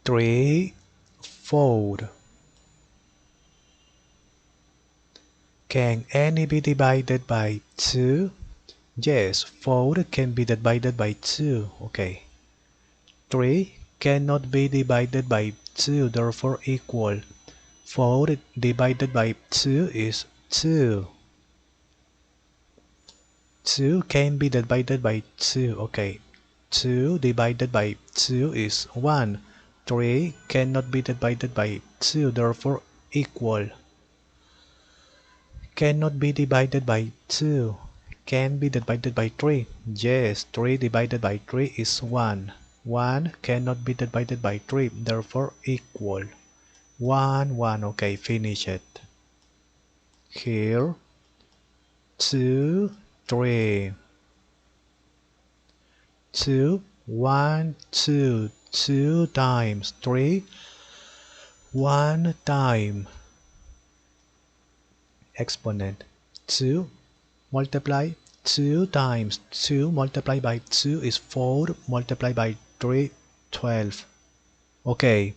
3 fold. Can any be divided by 2? Yes, 4 can be divided by 2. Okay. 3 cannot be divided by 2, therefore equal. 4 divided by 2 is 2. 2 can be divided by 2. Okay. 2 divided by 2 is 1. 3 cannot be divided by 2, therefore equal. Cannot be divided by 2. Can be divided by 3. Yes, 3 divided by 3 is 1. 1 cannot be divided by 3, therefore equal. 1, 1. Okay, finish it. Here, 2, 3. 2, 1, 2. 2 times 3, 1 time. Exponent 2 multiply 2 times 2 multiplied by 2 is 4 multiplied by 3, 12. Okay,